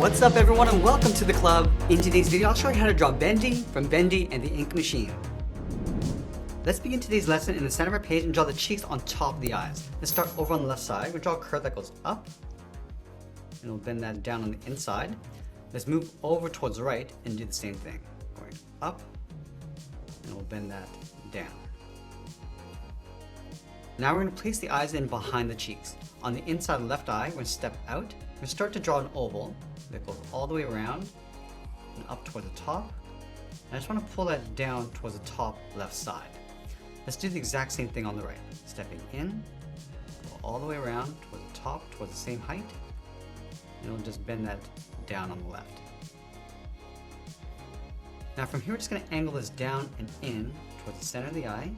What's up everyone and welcome to the club. In today's video I'll show you how to draw Bendy from Bendy and the Ink Machine. Let's begin today's lesson in the center of our page and draw the cheeks on top of the eyes. Let's start over on the left side. We'll draw a curve that goes up and we'll bend that down on the inside. Let's move over towards the right and do the same thing. Going up and we'll bend that down. Now we're going to place the eyes in behind the cheeks. On the inside of the left eye, we're going to step out. We're going to start to draw an oval that goes all the way around and up toward the top. And I just want to pull that down towards the top left side. Let's do the exact same thing on the right. Stepping in, go all the way around toward the top, towards the same height, and we'll just bend that down on the left. Now from here, we're just going to angle this down and in towards the center of the eye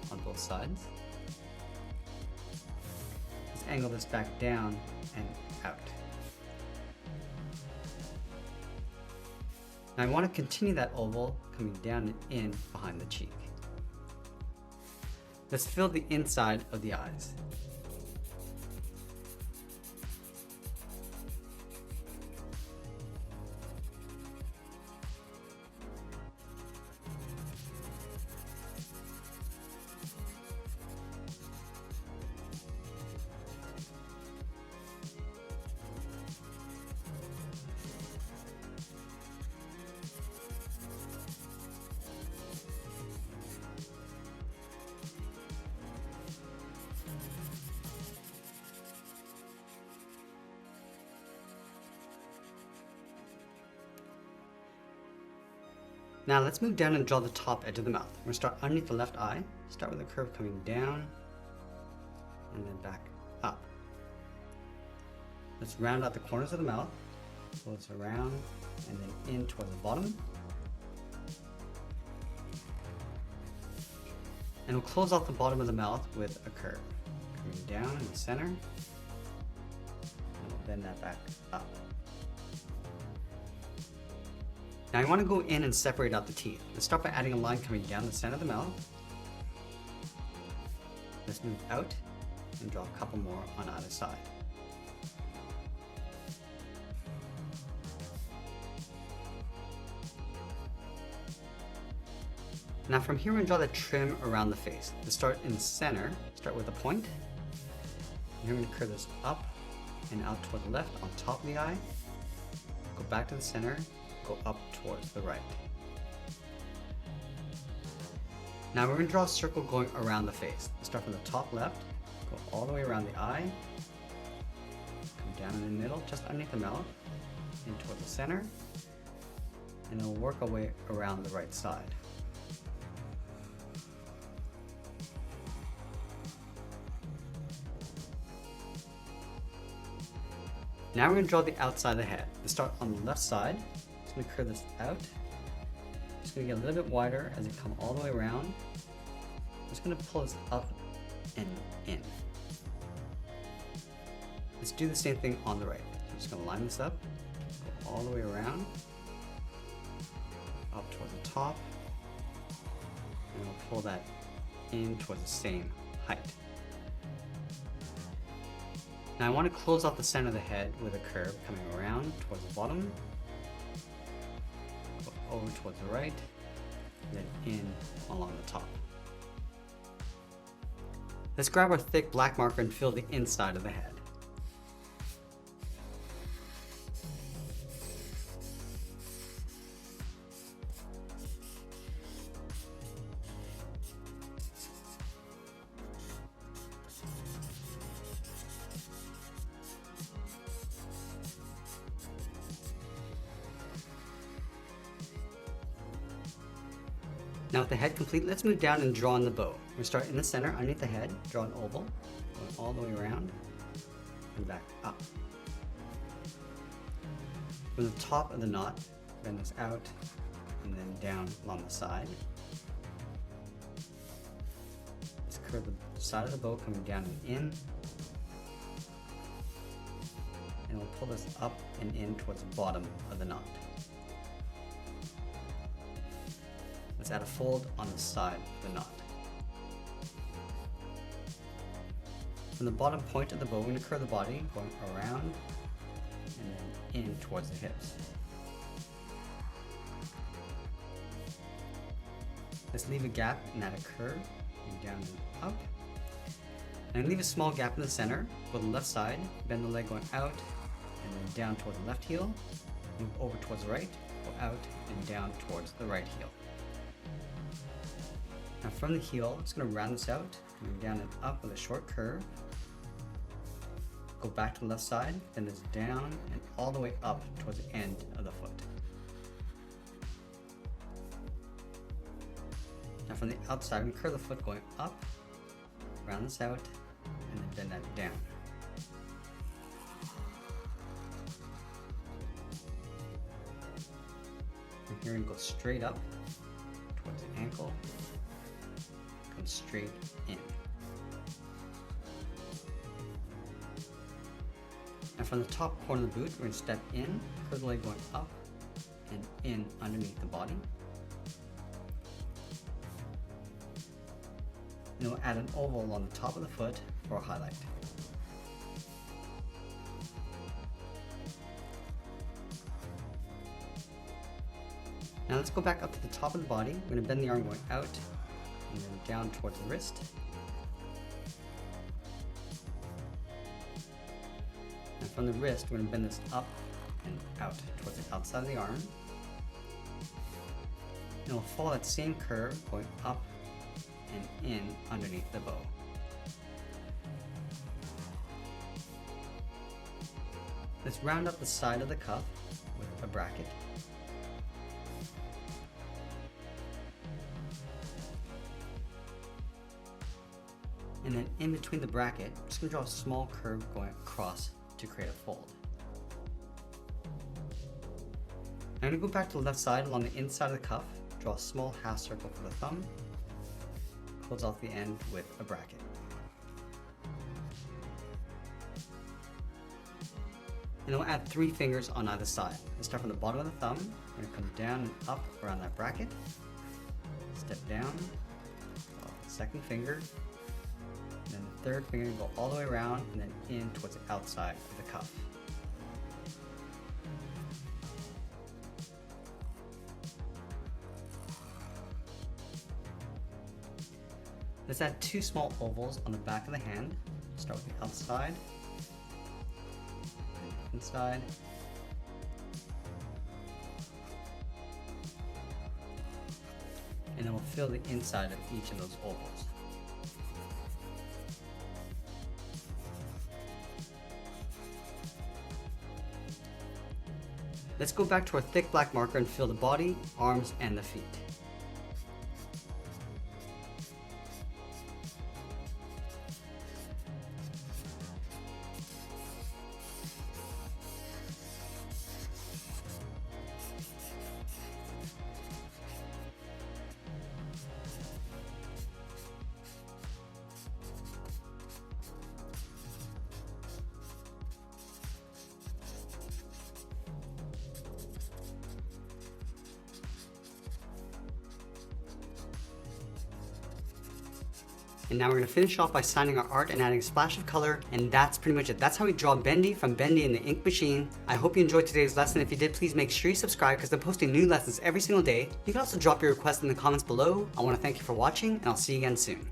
on both sides. Let's angle this back down and out. Now I want to continue that oval coming down and in behind the cheek. Let's fill the inside of the eyes. Now let's move down and draw the top edge of the mouth. We're going to start underneath the left eye. Start with a curve coming down and then back up. Let's round out the corners of the mouth. Pull this around and then in toward the bottom. And we'll close off the bottom of the mouth with a curve. Coming down in the center. And we'll bend that back up. Now I want to go in and separate out the teeth. Let's start by adding a line coming down the center of the mouth. Let's move out and draw a couple more on either side. Now from here we're going to draw the trim around the face. Let's start in the center, start with a point. And here we're going to curve this up and out toward the left on top of the eye. Go back to the center. Go up towards the right. Now we're going to draw a circle going around the face. Start from the top left, go all the way around the eye, come down in the middle, just underneath the mouth, in toward the center, and then we'll work our way around the right side. Now we're going to draw the outside of the head. Let's start on the left side. I'm going to curve this out. Just going to get a little bit wider as it comes all the way around. I'm just going to pull this up and in. Let's do the same thing on the right. I'm just going to line this up, go all the way around, up toward the top, and we'll pull that in towards the same height. Now I want to close off the center of the head with a curve coming around towards the bottom, over towards the right, then in along the top. Let's grab our thick black marker and fill the inside of the head. Now with the head complete, let's move down and draw on the bow. We'll start in the center, underneath the head, draw an oval, going all the way around, and back up. From the top of the knot, bend this out, and then down along the side. Let's curve the side of the bow coming down and in. And we'll pull this up and in towards the bottom of the knot. Let's add a fold on the side of the knot. From the bottom point of the bow, we're going to curve the body, going around and then in towards the hips. Let's leave a gap and add a curve, and down and up. And leave a small gap in the center. Go to the left side, bend the leg going out, and then down towards the left heel. Move over towards the right, go out and down towards the right heel. Now from the heel, I'm just going to round this out, move down and up with a short curve. Go back to the left side, bend this down and all the way up towards the end of the foot. Now from the outside, we curve the foot going up, round this out, and then bend that down. From here, we go straight up towards the ankle, come straight in. And from the top corner of the boot, we're going to step in, curve the leg going up and in underneath the body. And we'll add an oval along the top of the foot for a highlight. Now let's go back up to the top of the body. We're going to bend the arm going out and then down towards the wrist. And from the wrist, we're going to bend this up and out towards the outside of the arm. And we'll follow that same curve going up and in underneath the bow. Let's round up the side of the cuff with a bracket. And then in between the bracket, I'm just going to draw a small curve going across to create a fold. I'm going to go back to the left side along the inside of the cuff, draw a small half circle for the thumb, close off the end with a bracket. And then we'll add 3 fingers on either side. Let's start from the bottom of the thumb. We're going to come down and up around that bracket. Step down, the second finger, and then the third finger, go all the way around and then in towards the outside of the cuff. Let's add 2 small ovals on the back of the hand. Start with the outside, and inside, and then we'll fill the inside of each of those ovals. Let's go back to our thick black marker and fill the body, arms, and the feet. And now we're going to finish off by signing our art and adding a splash of color, and that's pretty much it. That's how we draw Bendy from Bendy in the ink machine. I hope you enjoyed today's lesson. If you did, please make sure you subscribe because I'm posting new lessons every single day. You can also drop your requests in the comments below. I want to thank you for watching, and I'll see you again soon.